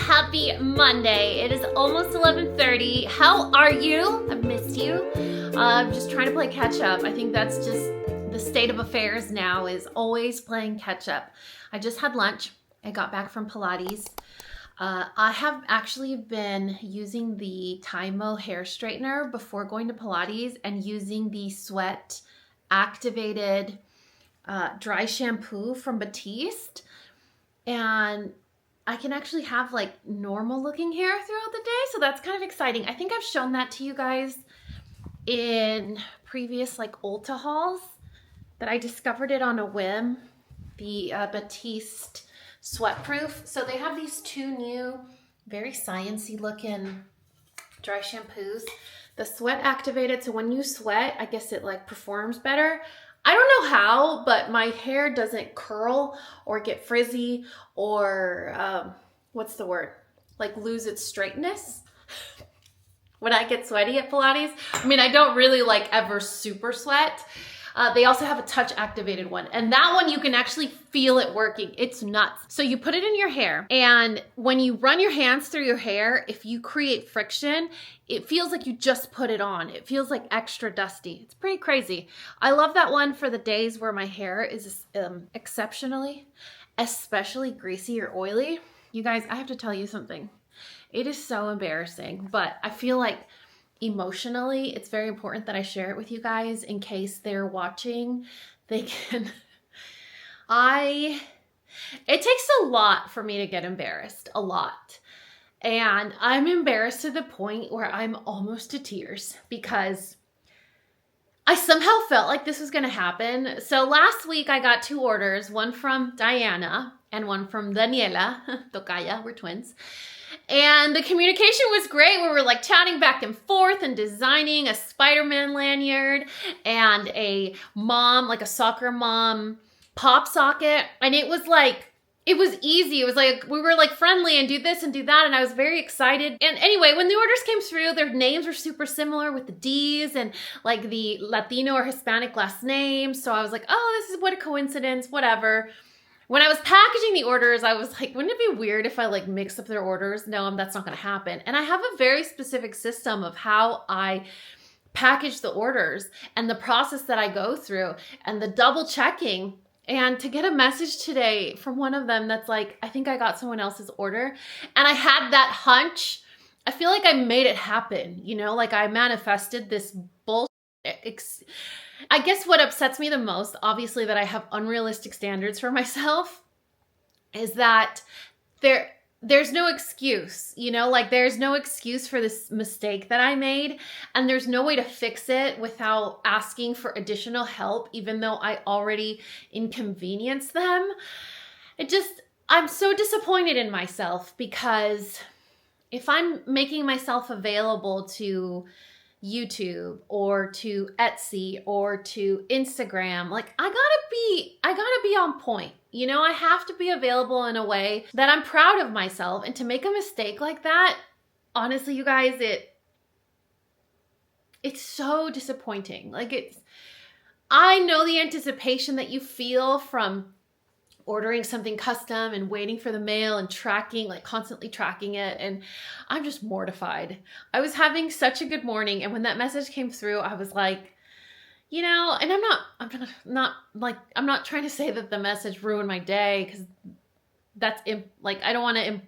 happy Monday. It is almost 11:30. How are you? I've missed you. I'm just trying to play catch up. I think that's just the state of affairs now, is always playing catch up. I just had lunch. I got back from Pilates. I have actually been using the Tymo hair straightener before going to Pilates and using the sweat activated dry shampoo from DEETS. And I can actually have like normal looking hair throughout the day. So that's kind of exciting. I think I've shown that to you guys in previous like Ulta hauls, that I discovered it on a whim, the DEETS Sweatproof. So they have these two new, very sciencey looking dry shampoos. The sweat activated, so when you sweat, I guess it like performs better. I don't know how, but my hair doesn't curl or get frizzy or what's the word? Like lose its straightness when I get sweaty at Pilates. I mean, I don't really like ever super sweat. They also have a touch activated one, and that one you can actually feel it working. It's nuts. So you put it in your hair, and when you run your hands through your hair, if you create friction, it feels like you just put it on. It feels like extra dusty. It's pretty crazy. I love that one for the days where my hair is especially greasy or oily. You guys, I have to tell you something. It is so embarrassing, but I feel like emotionally, it's very important that I share it with you guys in case they're watching. They can, it takes a lot for me to get embarrassed, a lot. And I'm embarrassed to the point where I'm almost to tears because I somehow felt like this was going to happen. So last week I got two orders, one from Diana and one from Daniela, Tocaya, we're twins. And the communication was great. We were like chatting back and forth and designing a Spider-Man lanyard and a mom, like a soccer mom pop socket. And it was like, it was easy. It was like, we were like friendly and do this and do that. And I was very excited. And anyway, when the orders came through, their names were super similar with the D's and like the Latino or Hispanic last name. So I was like, oh, this is what a coincidence, whatever. When I was packaging the orders, I was like, wouldn't it be weird if I like mix up their orders? No, that's not going to happen. And I have a very specific system of how I package the orders and the process that I go through and the double checking. And to get a message today from one of them that's like, I think I got someone else's order. And I had that hunch. I feel like I made it happen, you know, like I manifested this bullshit. I guess what upsets me the most, obviously that I have unrealistic standards for myself, is that there's no excuse, you know, like there's no excuse for this mistake that I made, and there's no way to fix it without asking for additional help, even though I already inconvenienced them. I'm so disappointed in myself because if I'm making myself available to YouTube or to Etsy or to Instagram, like I gotta be on point. You know, I have to be available in a way that I'm proud of myself. And to make a mistake like that, honestly, you guys, it's so disappointing. Like I know the anticipation that you feel from ordering something custom and waiting for the mail and tracking, like constantly tracking it. And I'm just mortified. I was having such a good morning. And when that message came through, I was like, you know, and I'm not trying to say that the message ruined my day, because that's like, I don't want to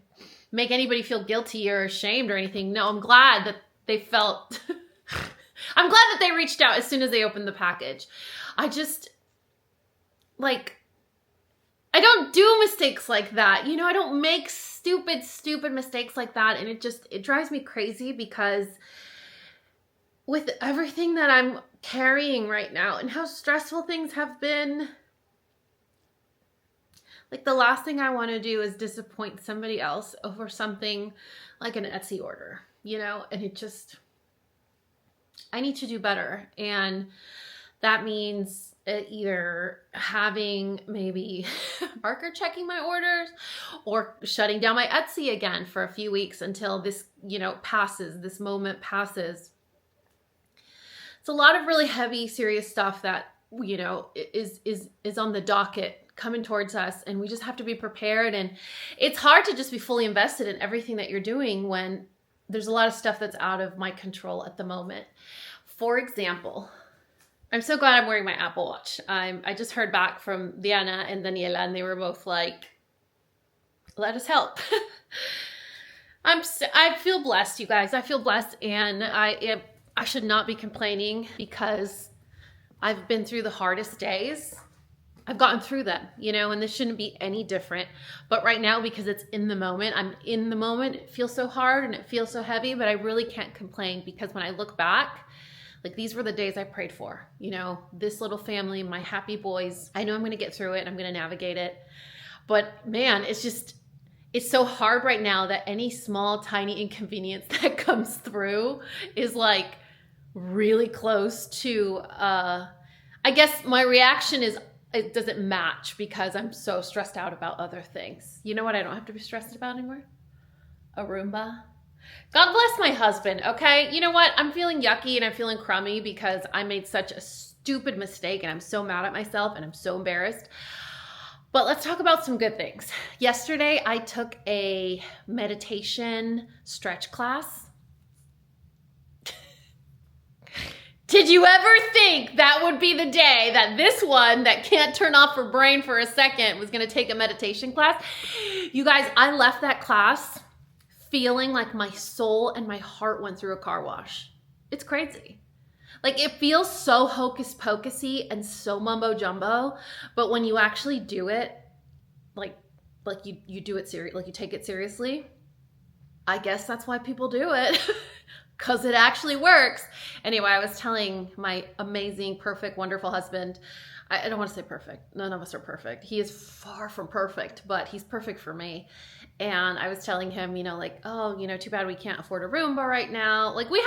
make anybody feel guilty or ashamed or anything. No, I'm glad that they felt, I'm glad that they reached out as soon as they opened the package. I just like, I don't do mistakes like that. You know, I don't make stupid mistakes like that. And it drives me crazy because with everything that I'm carrying right now and how stressful things have been, like the last thing I want to do is disappoint somebody else over something like an Etsy order, you know, and I need to do better. And that means either having maybe marker checking my orders or shutting down my Etsy again for a few weeks until this, you know, passes, this moment passes. It's a lot of really heavy, serious stuff that, you know, is on the docket coming towards us, and we just have to be prepared. And it's hard to just be fully invested in everything that you're doing when there's a lot of stuff that's out of my control at the moment. For example, I'm so glad I'm wearing my Apple Watch. I just heard back from Diana and Daniela, and they were both like, let us help. I feel blessed, you guys. I feel blessed, and I should not be complaining because I've been through the hardest days. I've gotten through them, you know, and this shouldn't be any different. But right now, because it's in the moment, I'm in the moment, it feels so hard and it feels so heavy, but I really can't complain because when I look back, like these were the days I prayed for, you know, this little family, my happy boys. I know I'm going to get through it and I'm going to navigate it. But man, it's so hard right now that any small, tiny inconvenience that comes through is like really close to, I guess my reaction is, it doesn't match because I'm so stressed out about other things. You know what I don't have to be stressed about anymore? A Roomba. God bless my husband, okay? You know what? I'm feeling yucky and I'm feeling crummy because I made such a stupid mistake and I'm so mad at myself and I'm so embarrassed. But let's talk about some good things. Yesterday, I took a meditation stretch class. Did you ever think that would be the day that this one that can't turn off her brain for a second was going to take a meditation class? You guys, I left that class feeling like my soul and my heart went through a car wash. It's crazy. Like it feels so hocus pocusy and so mumbo jumbo, but when you actually do it, like you do it serious, like you take it seriously. I guess that's why people do it. Because it actually works. Anyway, I was telling my amazing, perfect, wonderful husband, I don't want to say perfect. None of us are perfect. He is far from perfect, but he's perfect for me. And I was telling him, you know, like, oh, you know, too bad we can't afford a Roomba right now. Like we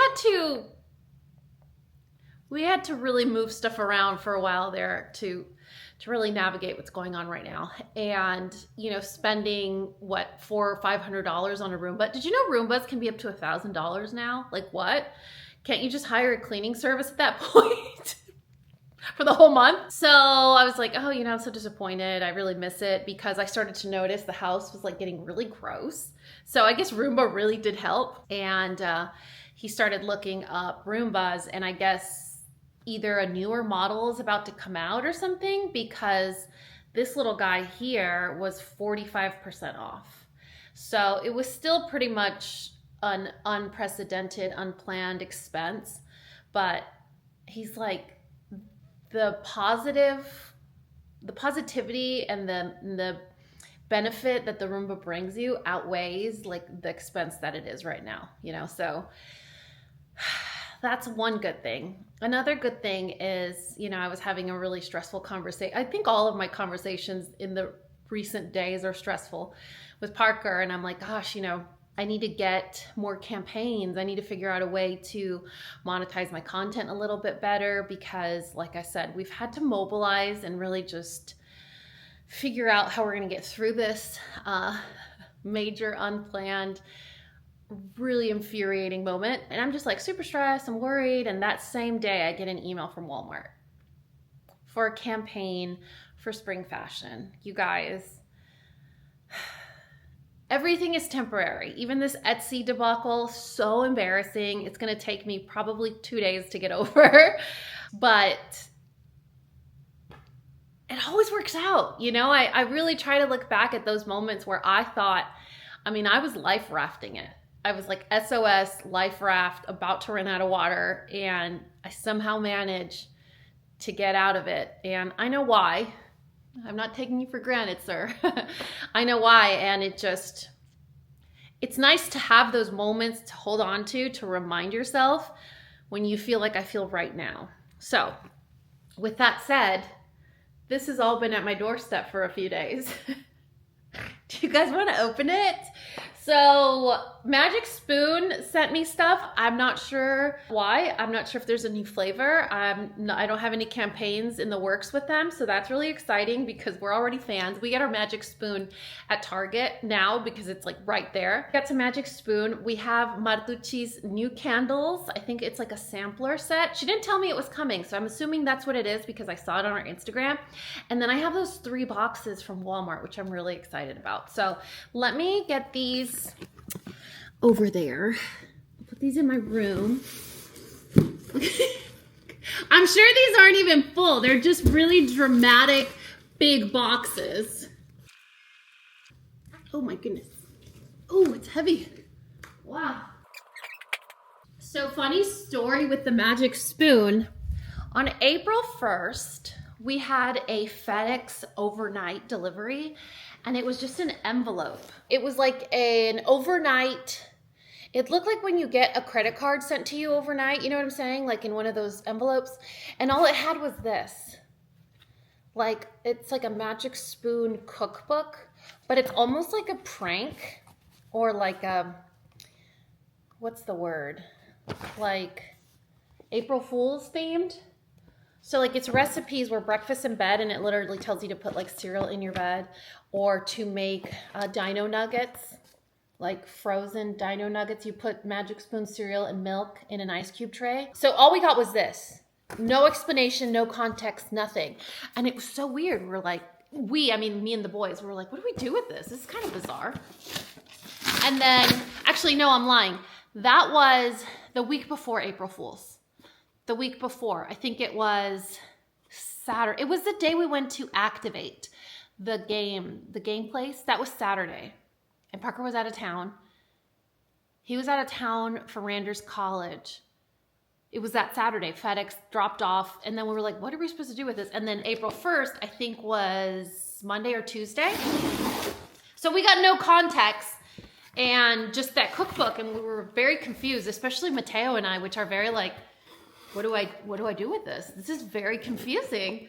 had to really move stuff around for a while there to really navigate what's going on right now. And, you know, spending what, $400 or $500 on a Roomba. Did you know Roombas can be up to $1,000 now? Like what? Can't you just hire a cleaning service at that point for the whole month? So I was like, oh, you know, I'm so disappointed. I really miss it because I started to notice the house was like getting really gross. So I guess Roomba really did help. And he started looking up Roombas, and I guess either a newer model is about to come out or something, because this little guy here was 45% off. So it was still pretty much an unprecedented, unplanned expense, but he's like, the positivity and the benefit that the Roomba brings you outweighs like the expense that it is right now, you know? So that's one good thing. Another good thing is, you know, I was having a really stressful conversation. I think all of my conversations in the recent days are stressful with Parker. And I'm like, gosh, you know, I need to get more campaigns. I need to figure out a way to monetize my content a little bit better because, like I said, we've had to mobilize and really just figure out how we're going to get through this major unplanned, really infuriating moment. And I'm just like super stressed, I'm worried. And that same day I get an email from Walmart for a campaign for spring fashion. You guys, everything is temporary. Even this Etsy debacle, so embarrassing. It's going to take me probably 2 days to get over, but it always works out. You know, I really try to look back at those moments where I thought, I mean, I was life rafting it. I was like SOS, life raft, about to run out of water, and I somehow managed to get out of it. And I know why. I'm not taking you for granted, sir. I know why, and it's nice to have those moments to hold on to remind yourself when you feel like I feel right now. So, with that said, this has all been at my doorstep for a few days. Do you guys want to open it? So Magic Spoon sent me stuff. I'm not sure why. I'm not sure if there's a new flavor. I don't have any campaigns in the works with them. So that's really exciting because we're already fans. We get our Magic Spoon at Target now because it's like right there. Got some Magic Spoon. We have Martucci's new candles. I think it's like a sampler set. She didn't tell me it was coming, so I'm assuming that's what it is because I saw it on our Instagram. And then I have those 3 boxes from Walmart, which I'm really excited about. So let me get these over there. I'll put these in my room. I'm sure these aren't even full. They're just really dramatic, big boxes. Oh my goodness. Oh, it's heavy. Wow. So funny story with the Magic Spoon. On April 1st, we had a FedEx overnight delivery, and it was just an envelope. It was like an overnight, it looked like when you get a credit card sent to you overnight, you know what I'm saying? Like in one of those envelopes. And all it had was this. Like, it's like a Magic Spoon cookbook, but it's almost like a prank or like a, what's the word? Like April Fool's themed. So like it's recipes where breakfast in bed, and it literally tells you to put like cereal in your bed or to make dino nuggets, like frozen dino nuggets. You put Magic Spoon cereal and milk in an ice cube tray. So all we got was this. No explanation, no context, nothing. And it was so weird. We're like, I mean, me and the boys, we were like, what do we do with this? This is kind of bizarre. And then, actually, no, I'm lying. That was the week before April Fool's. The week before, I think it was Saturday. It was the day we went to activate the game place. That was Saturday. And Parker was out of town. He was out of town for Randers College. It was that Saturday. FedEx dropped off. And then we were like, what are we supposed to do with this? And then April 1st, I think was Monday or Tuesday. So we got no context and just that cookbook. And we were very confused, especially Mateo and I, which are very like, what do I do with this? This is very confusing.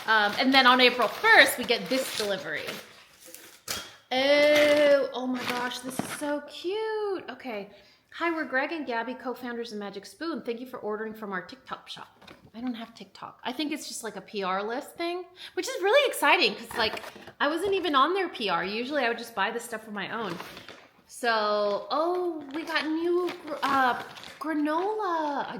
And then on April 1st, we get this delivery. Oh my gosh, this is so cute. Okay. Hi, we're Greg and Gabby, co-founders of Magic Spoon. Thank you for ordering from our TikTok shop. I don't have TikTok. I think it's just like a PR list thing, which is really exciting because like I wasn't even on their PR. Usually I would just buy this stuff on my own. So, oh, we got new granola. I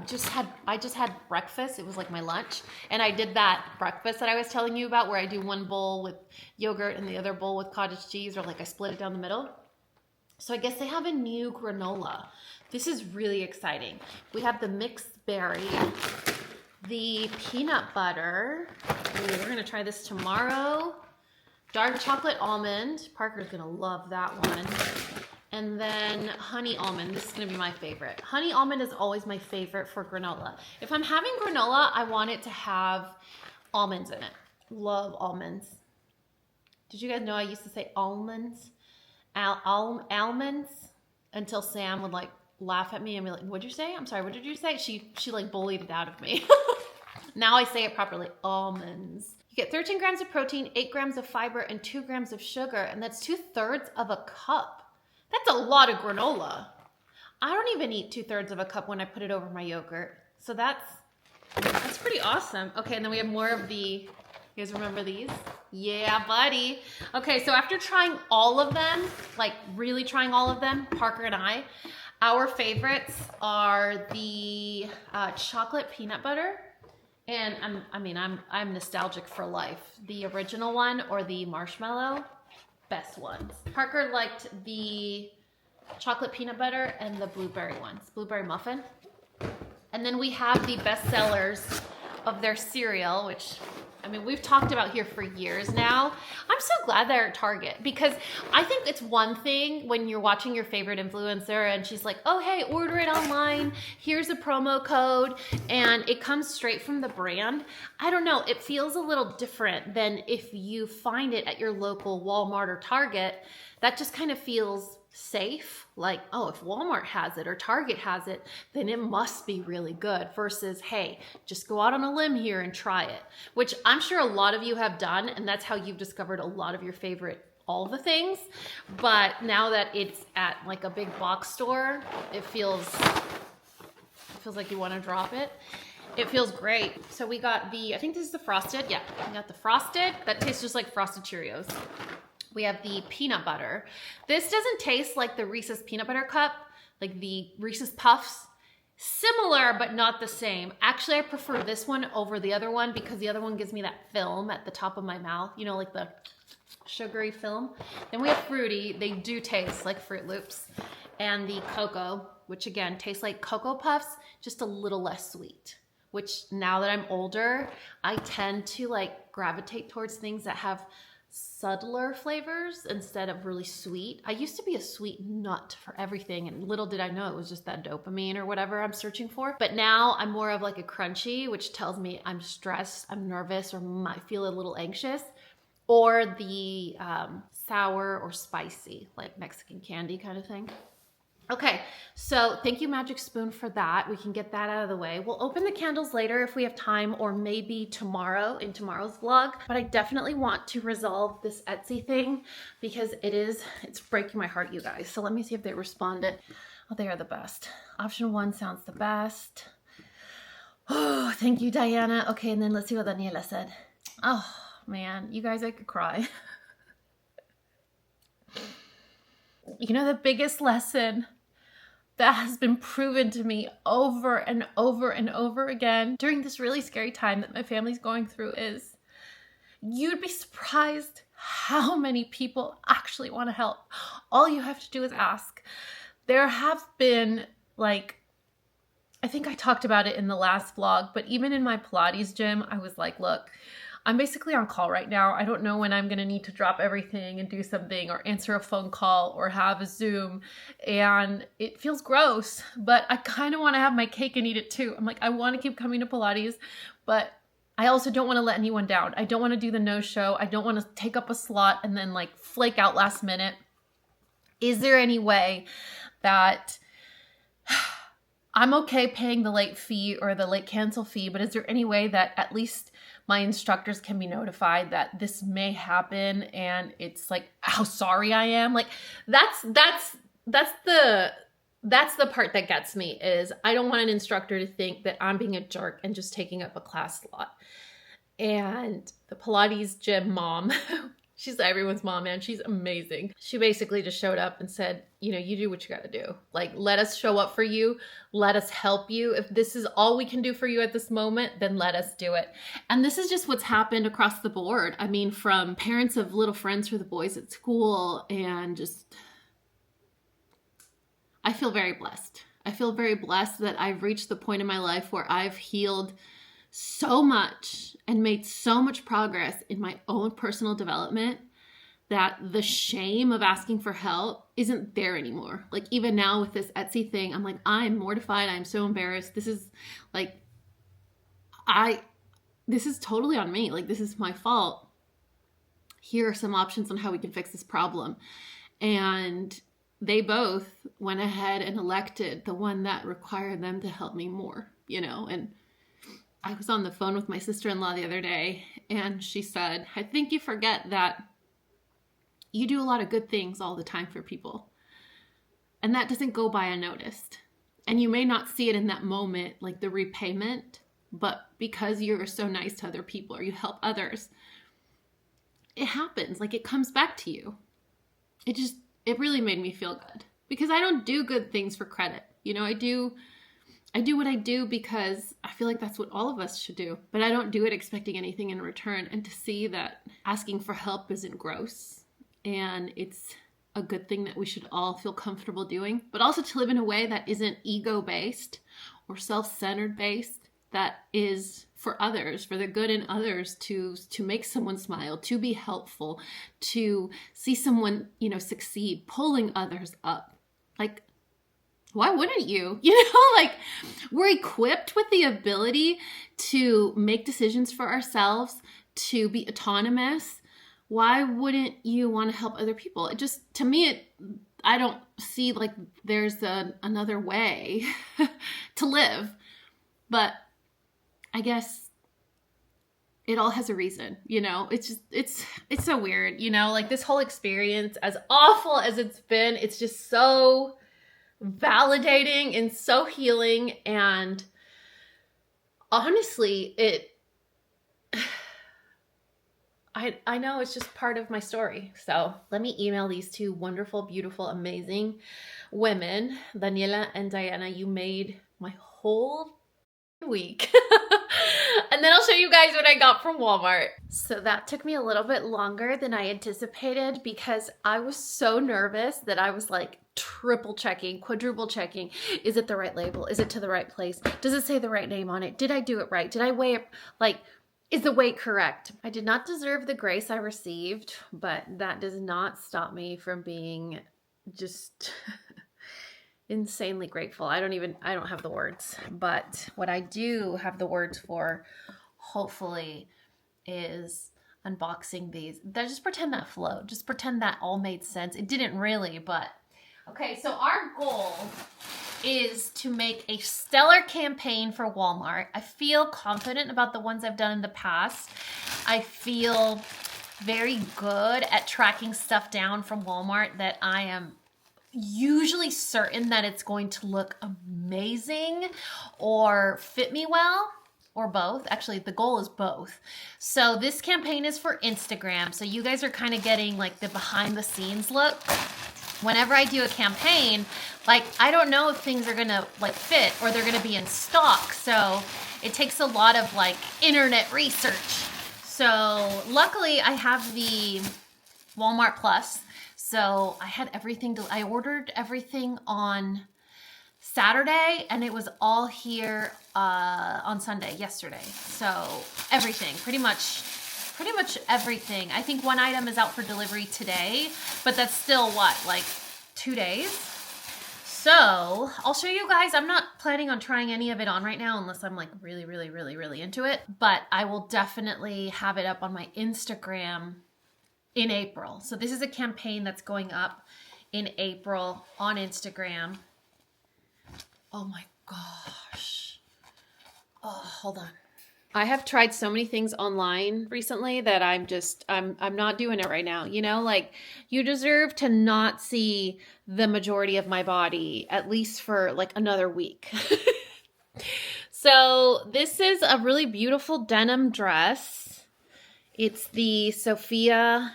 just had breakfast. It was like my lunch. And I did that breakfast that I was telling you about where I do one bowl with yogurt and the other bowl with cottage cheese, or like I split it down the middle. So I guess they have a new granola. This is really exciting. We have the mixed berry, the peanut butter. Ooh, we're gonna try this tomorrow. Dark chocolate almond. Parker's gonna love that one. And then honey almond. This is going to be my favorite. Honey almond is always my favorite for granola. If I'm having granola, I want it to have almonds in it. Love almonds. Did you guys know I used to say almonds? Almonds? Until Sam would like laugh at me and be like, what'd you say? I'm sorry, what did you say? She like bullied it out of me. Now I say it properly. Almonds. You get 13 grams of protein, 8 grams of fiber, and 2 grams of sugar. And that's 2/3 of a cup. That's a lot of granola. I don't even eat 2/3 of a cup when I put it over my yogurt. So that's pretty awesome. Okay, and then we have more of the, you guys remember these? Yeah, buddy. Okay, so after trying all of them, like really trying all of them, Parker and I, our favorites are the chocolate peanut butter. And I'm nostalgic for life. The original one or the marshmallow. Best ones. Parker liked the chocolate peanut butter and the blueberry ones. Blueberry muffin. And then we have the best sellers of their cereal, which, I mean, we've talked about here for years now. I'm so glad they're at Target because I think it's one thing when you're watching your favorite influencer and she's like, oh, hey, order it online. Here's a promo code. And it comes straight from the brand. I don't know. It feels a little different than if you find it at your local Walmart or Target. That just kind of feels safe. Like, oh, if Walmart has it or Target has it, then it must be really good versus, hey, just go out on a limb here and try it, which I'm sure a lot of you have done. And that's how you've discovered a lot of your favorite all the things, but now that it's at like a big box store, it feels like you want to drop it. It feels great. So we got the, I think this is the frosted. Yeah, we got the frosted. That tastes just like Frosted Cheerios. We have the peanut butter. This doesn't taste like the Reese's peanut butter cup, like the Reese's Puffs. Similar, but not the same. Actually, I prefer this one over the other one because the other one gives me that film at the top of my mouth, you know, like the sugary film. Then we have fruity. They do taste like Fruit Loops. And the cocoa, which again tastes like Cocoa Puffs, just a little less sweet. Which now that I'm older, I tend to like gravitate towards things that have subtler flavors instead of really sweet. I used to be a sweet nut for everything, and little did I know it was just that dopamine or whatever I'm searching for. But now I'm more of like a crunchy, which tells me I'm stressed, I'm nervous, or might feel a little anxious, or the sour or spicy, like Mexican candy kind of thing. Okay, so thank you, Magic Spoon, for that. We can get that out of the way. We'll open the candles later if we have time, or maybe tomorrow in tomorrow's vlog. But I definitely want to resolve this Etsy thing because it's breaking my heart, you guys. So let me see if they responded. Oh, they are the best. Option 1 sounds the best. Oh, thank you, Diana. Okay, and then let's see what Daniela said. Oh, man, you guys, I could cry. You know, the biggest lesson that has been proven to me over and over and over again during this really scary time that my family's going through is you'd be surprised how many people actually want to help. All you have to do is ask. There have been, like, I think I talked about it in the last vlog, but even in my Pilates gym, I was like, look, I'm basically on call right now. I don't know when I'm going to need to drop everything and do something or answer a phone call or have a Zoom. And it feels gross, but I kind of want to have my cake and eat it too. I'm like, I want to keep coming to Pilates, but I also don't want to let anyone down. I don't want to do the no-show. I don't want to take up a slot and then like flake out last minute. Is there any way that I'm okay paying the late fee or the late cancel fee, but is there any way that at least my instructors can be notified that this may happen and it's like how sorry I am? Like that's the part that gets me is I don't want an instructor to think that I'm being a jerk and just taking up a class slot. And the Pilates gym mom, she's everyone's mom, man. She's amazing. She basically just showed up and said, you know, you do what you got to do. Like, let us show up for you. Let us help you. If this is all we can do for you at this moment, then let us do it. And this is just what's happened across the board. I mean, from parents of little friends for the boys at school, and just, I feel very blessed. I feel very blessed that I've reached the point in my life where I've healed so much and made so much progress in my own personal development that the shame of asking for help isn't there anymore. Like even now with this Etsy thing, I'm like, I'm mortified. I'm so embarrassed. This is like, this is totally on me. Like this is my fault. Here are some options on how we can fix this problem. And they both went ahead and elected the one that required them to help me more, you know? And I was on the phone with my sister-in-law the other day and she said, I think you forget that you do a lot of good things all the time for people. And that doesn't go by unnoticed. And you may not see it in that moment, like the repayment, but because you're so nice to other people or you help others, it happens. Like it comes back to you. It really made me feel good because I don't do good things for credit. You know, I do what I do because I feel like that's what all of us should do, but I don't do it expecting anything in return. And to see that asking for help isn't gross and it's a good thing that we should all feel comfortable doing, but also to live in a way that isn't ego-based or self-centered based, that is for others, for the good in others, to make someone smile, to be helpful, to see someone, you know, succeed, pulling others up. Like, why wouldn't you? You know, like we're equipped with the ability to make decisions for ourselves, to be autonomous. Why wouldn't you want to help other people? It just, to me, I don't see like there's another way to live. But I guess it all has a reason, you know? It's just, it's so weird, you know? Like this whole experience, as awful as it's been, it's just so validating and so healing. And honestly, I know it's just part of my story. So let me email these two wonderful, beautiful, amazing women, Daniela and Diana. You made my whole week. And then I'll show you guys what I got from Walmart. So that took me a little bit longer than I anticipated because I was so nervous that I was like triple checking, quadruple checking. Is it the right label? Is it to the right place? Does it say the right name on it? Did I do it right? Did I weigh it? Like, is the weight correct? I did not deserve the grace I received, but that does not stop me from being just insanely grateful. I don't have the words, but what I do have the words for, hopefully, is unboxing these. Just pretend that flowed. Just pretend that all made sense. It didn't really, but okay. So our goal is to make a stellar campaign for Walmart. I feel confident about the ones I've done in the past. I feel very good at tracking stuff down from Walmart that I am usually certain that it's going to look amazing or fit me well, or both. Actually, the goal is both. So this campaign is for Instagram. So you guys are kind of getting like the behind the scenes look. Whenever I do a campaign, like I don't know if things are gonna like fit or they're gonna be in stock. So it takes a lot of like internet research. So luckily I have the Walmart Plus. So I had everything, I ordered everything on Saturday and it was all here on Sunday, yesterday. So everything, pretty much everything. I think one item is out for delivery today, but that's still what, like 2 days? So I'll show you guys. I'm not planning on trying any of it on right now unless I'm like really into it, but I will definitely have it up on my Instagram in April. So this is a campaign that's going up in April on Instagram. Oh my gosh. Oh, hold on. I have tried so many things online recently that I'm not doing it right now. You know, like you deserve to not see the majority of my body, at least for like another week. So this is a really beautiful denim dress. It's the Sophia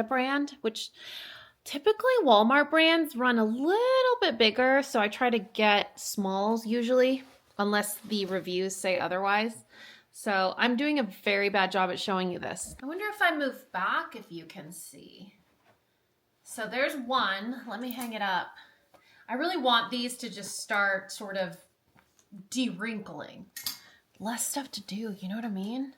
brand, which typically Walmart brands run a little bit bigger. So I try to get smalls usually, unless the reviews say otherwise. So I'm doing a very bad job at showing you this. I wonder if I move back if you can see. So there's one. Let me hang it up. I really want these to just start sort of de-wrinkling. Less stuff to do, you know what I mean?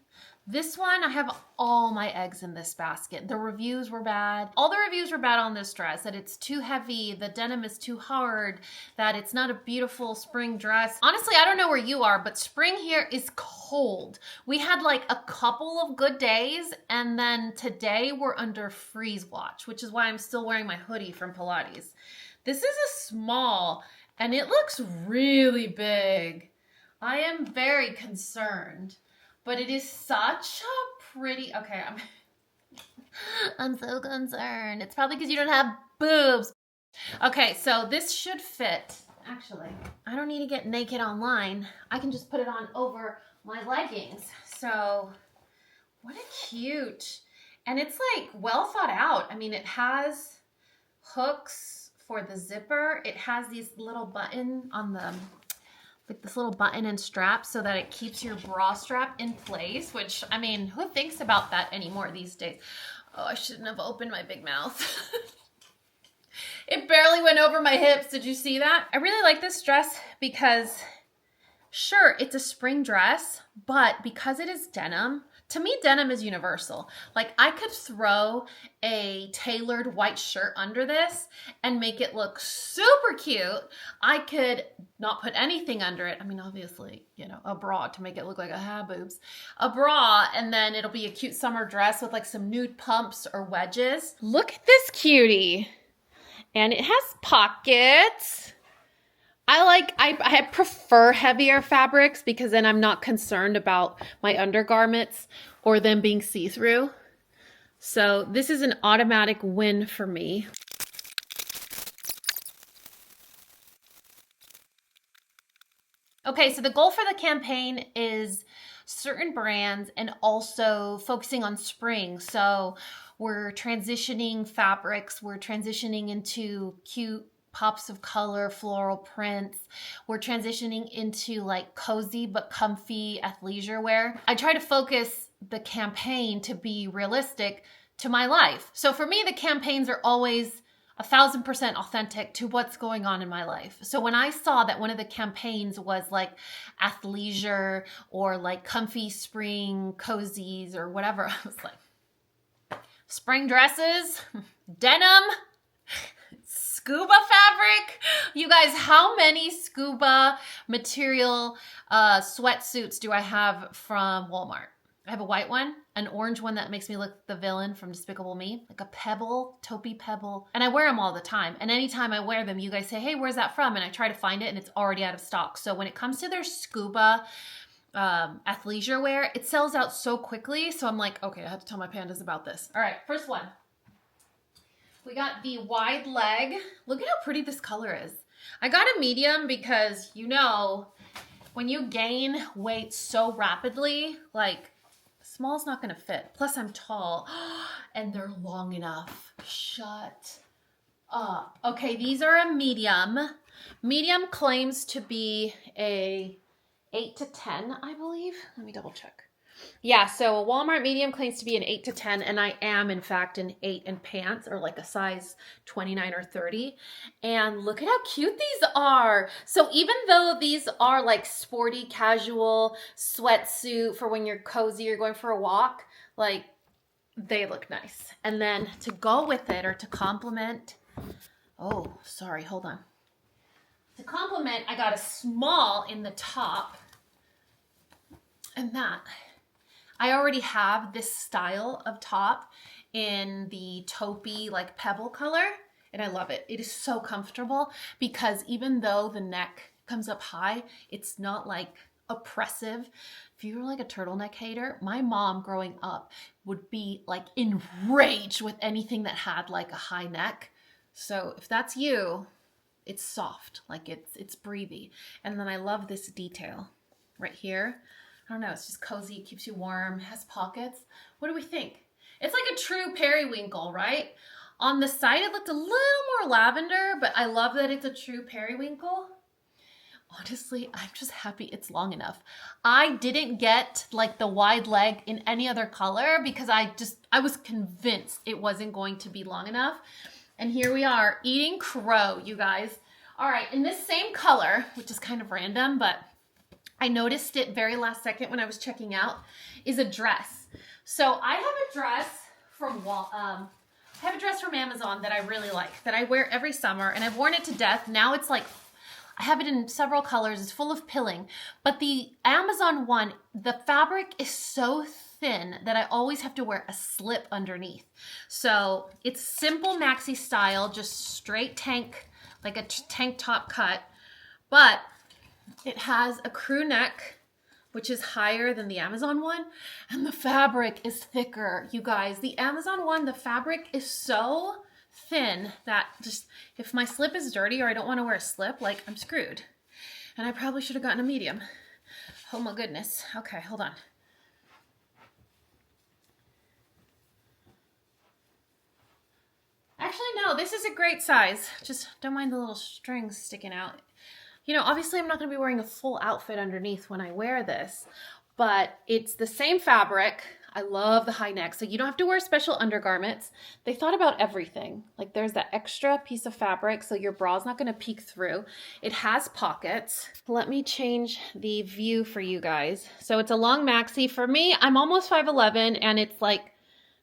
This one, I have all my eggs in this basket. The reviews were bad. All the reviews were bad on this dress, that it's too heavy, the denim is too hard, that it's not a beautiful spring dress. Honestly, I don't know where you are, but spring here is cold. We had like a couple of good days, and then today we're under freeze watch, which is why I'm still wearing my hoodie from Pilates. This is a small, and it looks really big. I am very concerned. But it is such a pretty, okay, I'm so concerned. It's probably because you don't have boobs. Okay, so this should fit. Actually, I don't need to get naked online. I can just put it on over my leggings. So, what a cute. And it's like well thought out. I mean, it has hooks for the zipper. It has these little button on the, like this little button and strap so that it keeps your bra strap in place, which, I mean, who thinks about that anymore these days? Oh, I shouldn't have opened my big mouth. It barely went over my hips. Did you see that? I really like this dress because, sure, it's a spring dress, but because it is denim, to me, denim is universal. Like, I could throw a tailored white shirt under this and make it look super cute. I could not put anything under it. I mean, obviously, you know, a bra to make it look like I have boobs. A bra, and then it'll be a cute summer dress with like some nude pumps or wedges. Look at this cutie. And it has pockets. I prefer heavier fabrics because then I'm not concerned about my undergarments or them being see-through. So this is an automatic win for me. Okay, so the goal for the campaign is certain brands and also focusing on spring. So we're transitioning fabrics, we're transitioning into cute pops of color, floral prints. We're transitioning into like cozy but comfy athleisure wear. I try to focus the campaign to be realistic to my life. So for me, the campaigns are always 1,000% authentic to what's going on in my life. So when I saw that one of the campaigns was like athleisure or like comfy spring cozies or whatever, I was like, spring dresses, denim, scuba fabric. You guys, how many scuba material sweatsuits do I have from Walmart? I have a white one, an orange one that makes me look like the villain from Despicable Me, like a pebble, taupey pebble. And I wear them all the time. And anytime I wear them, you guys say, hey, where's that from? And I try to find it and it's already out of stock. So when it comes to their scuba athleisure wear, it sells out so quickly. So I'm like, okay, I have to tell my pandas about this. All right, first one. We got the wide leg. Look at how pretty this color is. I got a medium because, you know, when you gain weight so rapidly, like, small's not gonna fit. Plus I'm tall and they're long enough. Shut up. Okay, these are a medium. Medium claims to be a 8 to 10, I believe. Let me double check. Yeah, so a Walmart medium claims to be an 8 to 10, and I am, in fact, an 8 in pants, or like a size 29 or 30. And look at how cute these are. So even though these are like sporty, casual sweatsuit for when you're cozy or going for a walk, like, they look nice. And then to go with it, or to complement, oh, sorry, hold on. To complement, I got a small in the top, and that. I already have this style of top in the taupey, like pebble color, and I love it. It is so comfortable because even though the neck comes up high, it's not like oppressive. If you were like a turtleneck hater, my mom growing up would be like enraged with anything that had like a high neck. So if that's you, it's soft, like it's breathy. And then I love this detail right here. I don't know, it's just cozy, it keeps you warm, has pockets. What do we think? It's like a true periwinkle, right? On the side, it looked a little more lavender, but I love that it's a true periwinkle. Honestly, I'm just happy it's long enough. I didn't get like the wide leg in any other color because I was convinced it wasn't going to be long enough. And here we are eating crow, you guys. All right, in this same color, which is kind of random, but I noticed it very last second when I was checking out, is a dress. So I have a dress from Amazon that I really like, that I wear every summer, and I've worn it to death. Now it's like, I have it in several colors. It's full of pilling. But the Amazon one, the fabric is so thin that I always have to wear a slip underneath. So it's simple maxi style, just straight tank, like a tank top cut. But it has a crew neck, which is higher than the Amazon one, and the fabric is thicker. You guys, the Amazon one, the fabric is so thin that just, if my slip is dirty or I don't want to wear a slip, like, I'm screwed. And I probably should have gotten a medium. Oh my goodness. Okay, hold on. Actually, no, this is a great size. Just don't mind the little strings sticking out. You know, obviously I'm not going to be wearing a full outfit underneath when I wear this, but it's the same fabric. I love the high neck, so you don't have to wear special undergarments. They thought about everything. Like, there's that extra piece of fabric, so your bra's not going to peek through. It has pockets. Let me change the view for you guys. So it's a long maxi. For me, I'm almost 5'11", and it's like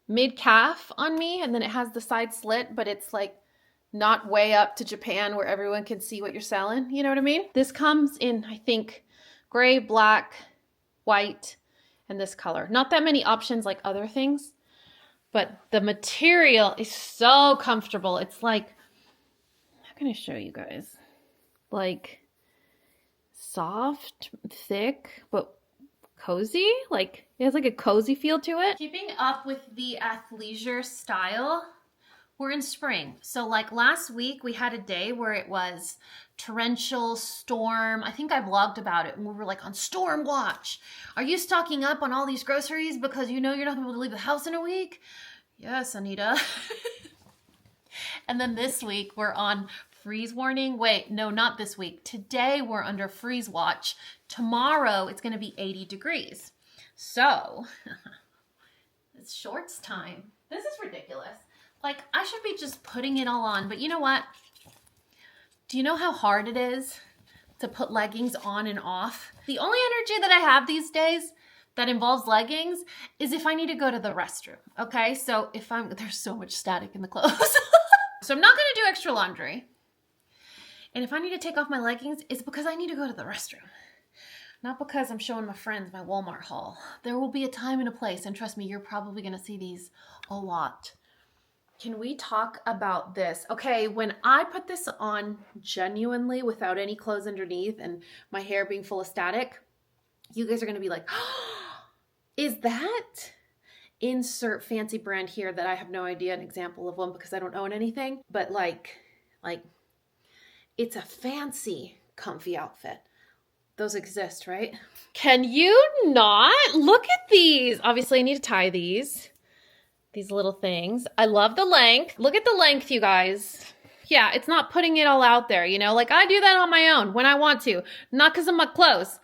mid-calf on me, and then it has the side slit, but it's like not way up to Japan where everyone can see what you're selling. You know what I mean? This comes in, I think, gray, black, white, and this color. Not that many options like other things, but the material is so comfortable. It's like, how can I show you guys? Like, soft, thick, but cozy. Like it has like a cozy feel to it. Keeping up with the athleisure style, we're in spring. So like last week we had a day where it was torrential storm. I think I vlogged about it and we were like on storm watch. Are you stocking up on all these groceries because you know you're not gonna be able to leave the house in a week? Yes, Anita. And then this week we're on freeze warning. Wait, no, not this week. Today we're under freeze watch. Tomorrow it's gonna be 80 degrees. So it's shorts time. This is ridiculous. Like I should be just putting it all on, but you know what? Do you know how hard it is to put leggings on and off? The only energy that I have these days that involves leggings is if I need to go to the restroom, okay? So there's so much static in the clothes. So I'm not gonna do extra laundry. And if I need to take off my leggings, it's because I need to go to the restroom. Not because I'm showing my friends my Walmart haul. There will be a time and a place, and trust me, you're probably gonna see these a lot. Can we talk about this? Okay, when I put this on genuinely without any clothes underneath and my hair being full of static, you guys are gonna be like, oh, is that? Insert fancy brand here that I have no idea an example of one because I don't own anything, but like it's a fancy comfy outfit. Those exist, right? Can you not? Look at these. Obviously I need to tie these little things. I love the length. Look at the length, you guys. Yeah, it's not putting it all out there, you know? Like I do that on my own when I want to, not because of my clothes.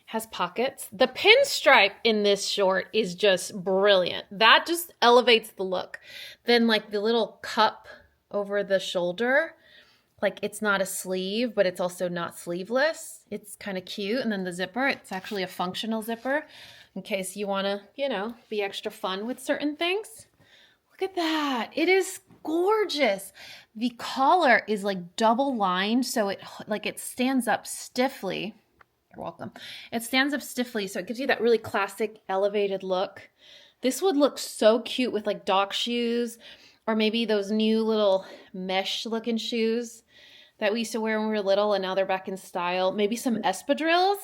Has pockets. The pinstripe in this short is just brilliant. That just elevates the look. Then like the little cup over the shoulder, like it's not a sleeve, but it's also not sleeveless. It's kind of cute. And then the zipper, it's actually a functional zipper in case you want to, you know, be extra fun with certain things. Look at that. It is gorgeous. The collar is like double lined, so it stands up stiffly. You're welcome. It stands up stiffly, so it gives you that really classic elevated look. This would look so cute with like dock shoes or maybe those new little mesh looking shoes that we used to wear when we were little and now they're back in style. Maybe some espadrilles.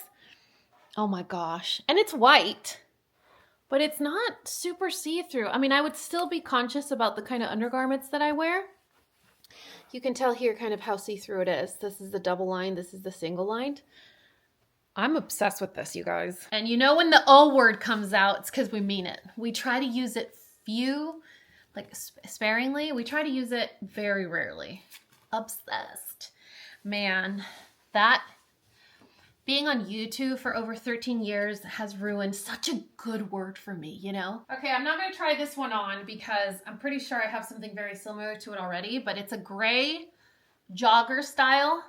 Oh my gosh. And it's white, but it's not super see-through. I mean, I would still be conscious about the kind of undergarments that I wear. You can tell here kind of how see-through it is. This is the double line. This is the single lined. I'm obsessed with this, you guys. And you know when the O word comes out, it's because we mean it. We try to use it sparingly. We try to use it very rarely. Obsessed. Man, that being on YouTube for over 13 years has ruined such a good word for me, you know? Okay, I'm not gonna try this one on because I'm pretty sure I have something very similar to it already, but it's a gray jogger style.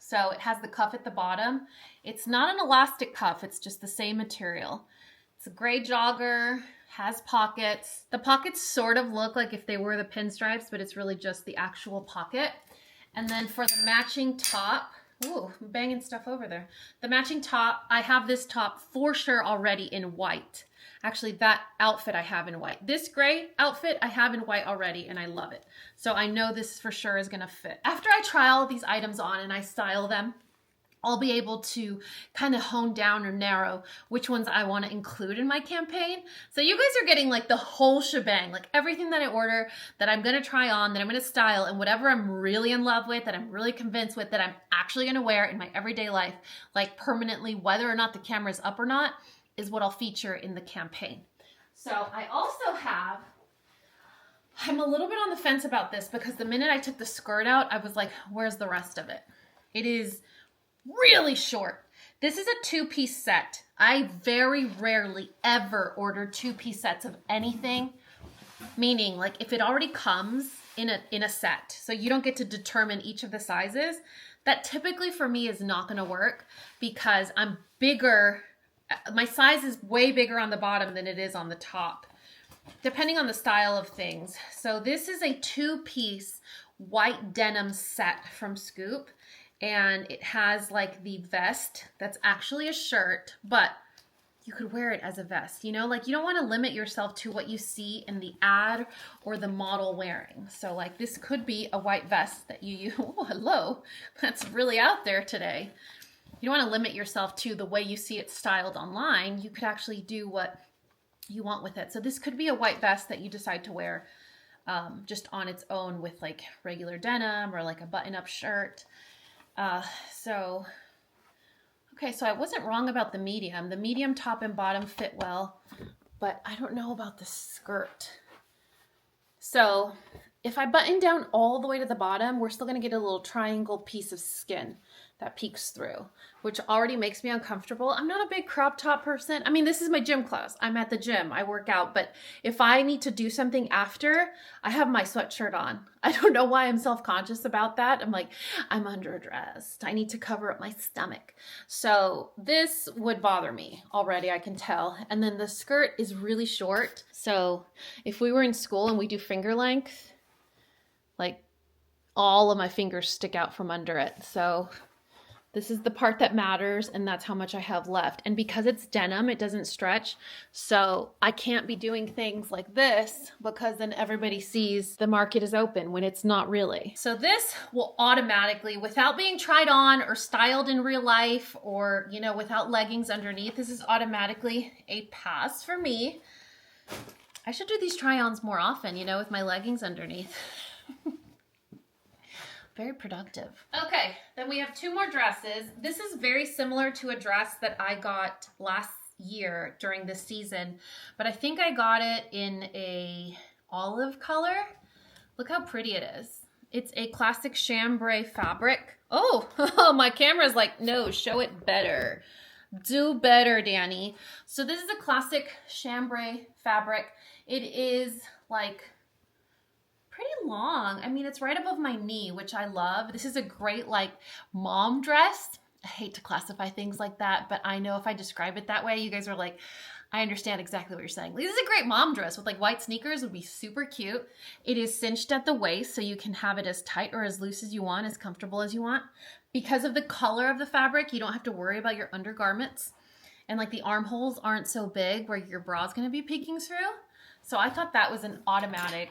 So it has the cuff at the bottom. It's not an elastic cuff, it's just the same material. It's a gray jogger, has pockets. The pockets sort of look like if they were the pinstripes, but it's really just the actual pocket. And then for the matching top, ooh, I'm banging stuff over there. The matching top, I have this top for sure already in white. Actually, that outfit I have in white. This gray outfit I have in white already, and I love it. So I know this for sure is gonna fit. After I try all of these items on and I style them, I'll be able to kind of hone down or narrow which ones I want to include in my campaign. So you guys are getting like the whole shebang, like everything that I order, that I'm going to try on, that I'm going to style, and whatever I'm really in love with, that I'm really convinced with, that I'm actually going to wear in my everyday life, like permanently, whether or not the camera's up or not, is what I'll feature in the campaign. So I also have, I'm a little bit on the fence about this because the minute I took the skirt out, I was like, where's the rest of it? It is really short. This is a two-piece set. I very rarely ever order two-piece sets of anything, meaning like if it already comes in a set, so you don't get to determine each of the sizes, that typically for me is not going to work because I'm bigger. My size is way bigger on the bottom than it is on the top, depending on the style of things. So this is a two-piece white denim set from Scoop. And it has like the vest that's actually a shirt, but you could wear it as a vest, you know, like you don't want to limit yourself to what you see in the ad or the model wearing. So like this could be a white vest that you use. Oh, hello. That's really out there today. you don't want to limit yourself to the way you see it styled online. You could actually do what you want with it. So this could be a white vest that you decide to wear just on its own with like regular denim or like a button-up shirt. Okay, so I wasn't wrong about the medium. The medium top and bottom fit well, but I don't know about the skirt. So if I button down all the way to the bottom, we're still gonna get a little triangle piece of skin that peeks through, which already makes me uncomfortable. I'm not a big crop top person. I mean, this is my gym class. I'm at the gym, I work out, but if I need to do something after, I have my sweatshirt on. I don't know why I'm self-conscious about that. I'm like, I'm underdressed. I need to cover up my stomach. So this would bother me already, I can tell. And then the skirt is really short. So if we were in school and we do finger length, like all of my fingers stick out from under it. So this is the part that matters, and that's how much I have left. And because it's denim, it doesn't stretch. So I can't be doing things like this because then everybody sees the market is open when it's not really. So this will automatically, without being tried on or styled in real life or, you know, without leggings underneath, this is automatically a pass for me. I should do these try-ons more often, you know, with my leggings underneath. Very productive. Okay, then we have two more dresses. This is very similar to a dress that I got last year during this season, but I think I got it in a olive color. Look how pretty it is. It's a classic chambray fabric. Oh, my camera's like, no, show it better. Do better, Dani. So this is a classic chambray fabric. It is like pretty long. I mean, it's right above my knee, which I love. This is a great like mom dress. I hate to classify things like that, but I know if I describe it that way, you guys are like, I understand exactly what you're saying. This is a great mom dress with like white sneakers, would be super cute. It is cinched at the waist, so you can have it as tight or as loose as you want, as comfortable as you want. Because of the color of the fabric, you don't have to worry about your undergarments. And like the armholes aren't so big where your bra is gonna be peeking through. So I thought that was an automatic,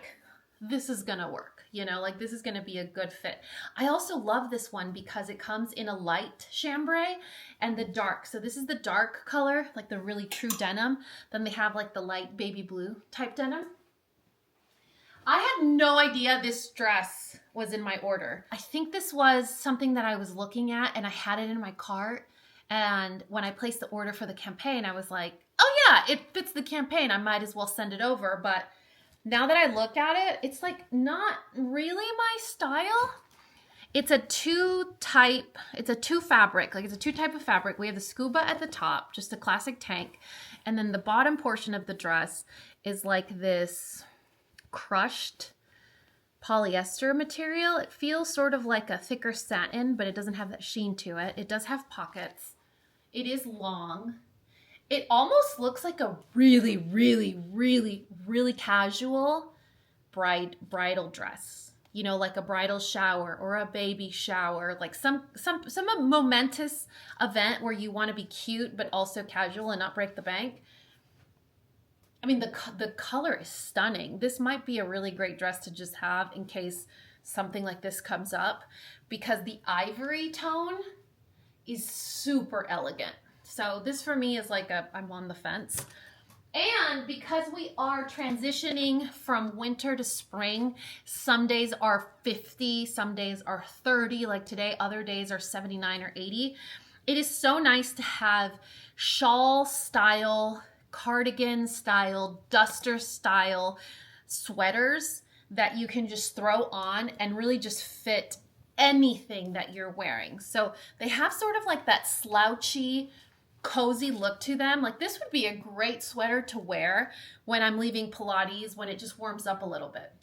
this is gonna work, you know, like this is gonna be a good fit. I also love this one because it comes in a light chambray and the dark. So this is the dark color, like the really true denim. Then they have like the light baby blue type denim. I had no idea this dress was in my order. I think this was something that I was looking at and I had it in my cart. And when I placed the order for the campaign, I was like, oh yeah, it fits the campaign. I might as well send it over. But now that I look at it, it's like not really my style. It's a two fabric, like it's a two type of fabric. We have the scuba at the top, just a classic tank. And then the bottom portion of the dress is like this crushed polyester material. It feels sort of like a thicker satin, but it doesn't have that sheen to it. It does have pockets. It is long. It almost looks like a really, really, really, really casual bridal dress. You know, like a bridal shower or a baby shower, like some momentous event where you want to be cute but also casual and not break the bank. I mean, the color is stunning. This might be a really great dress to just have in case something like this comes up, because the ivory tone is super elegant. So this for me is like I'm on the fence. And because we are transitioning from winter to spring, some days are 50, some days are 30, like today, other days are 79 or 80. It is so nice to have shawl style, cardigan style, duster style sweaters that you can just throw on and really just fit anything that you're wearing. So they have sort of like that slouchy, cozy look to them. Like this would be a great sweater to wear when I'm leaving Pilates, when it just warms up a little bit.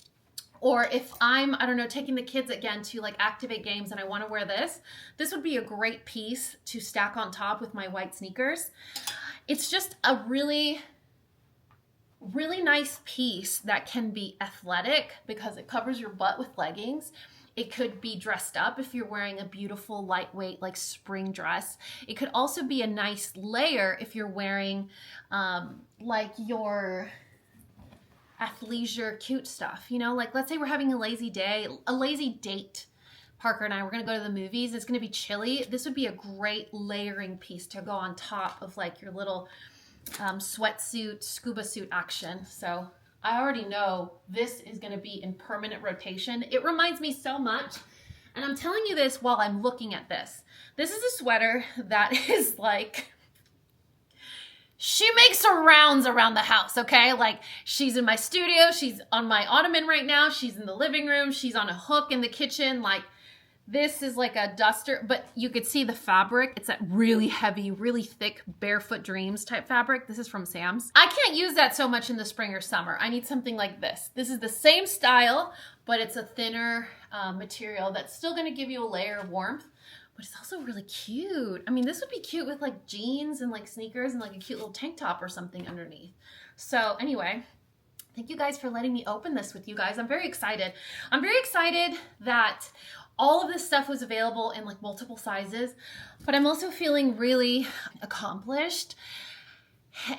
Or if I'm, I don't know, taking the kids again to like activate games and I want to wear this would be a great piece to stack on top with my white sneakers. It's just a really, really nice piece that can be athletic because it covers your butt with leggings. It could be dressed up if you're wearing a beautiful, lightweight, like spring dress. It could also be a nice layer if you're wearing like your athleisure cute stuff. You know, like let's say we're having a lazy day, a lazy date Parker and I, we're gonna go to the movies. It's gonna be chilly. This would be a great layering piece to go on top of like your little sweatsuit, scuba suit action. So I already know this is gonna be in permanent rotation. It reminds me so much, and I'm telling you this while I'm looking at this. This is a sweater that is like, she makes her rounds around the house, okay? Like, she's in my studio, she's on my ottoman right now, she's in the living room, she's on a hook in the kitchen. Like, this is like a duster, but you could see the fabric. It's that really heavy, really thick Barefoot Dreams type fabric. This is from Sam's. I can't use that so much in the spring or summer. I need something like this. This is the same style, but it's a thinner material that's still gonna give you a layer of warmth. But it's also really cute. I mean, this would be cute with like jeans and like sneakers and like a cute little tank top or something underneath. So anyway, thank you guys for letting me open this with you guys. I'm very excited. I'm very excited that all of this stuff was available in like multiple sizes, but I'm also feeling really accomplished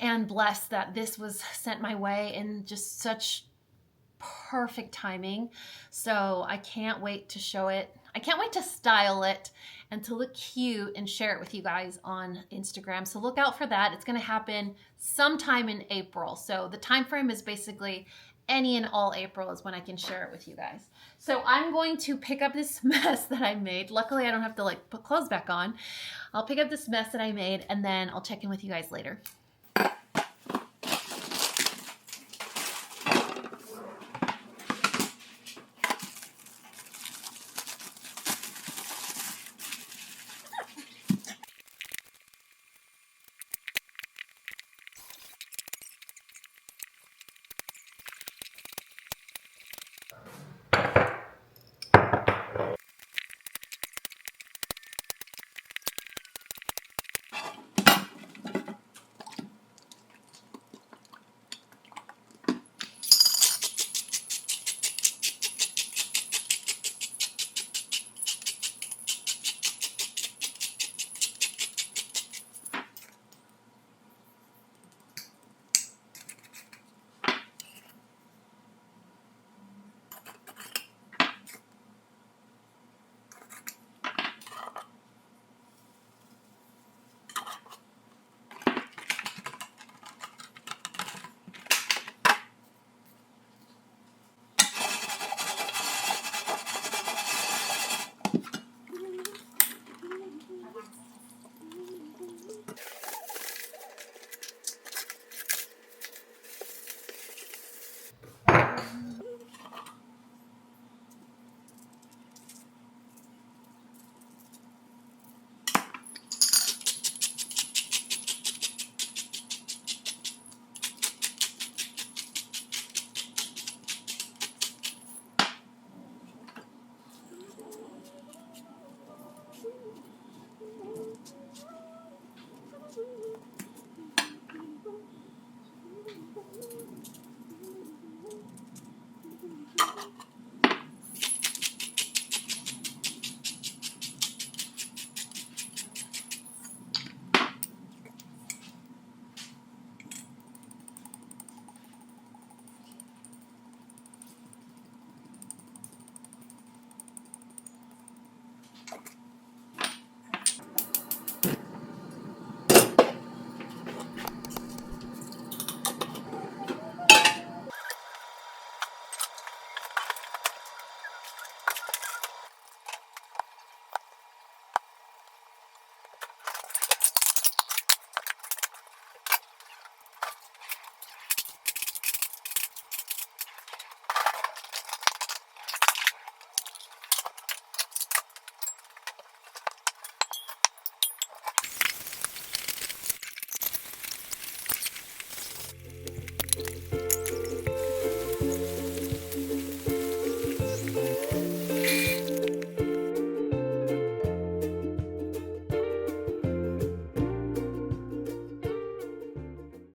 and blessed that this was sent my way in just such perfect timing. So I can't wait to show it. I can't wait to style it and to look cute and share it with you guys on Instagram. So look out for that. It's going to happen sometime in April. So the time frame is basically any and all April is when I can share it with you guys. So I'm going to pick up this mess that I made. Luckily, I don't have to like put clothes back on. I'll pick up this mess that I made and then I'll check in with you guys later.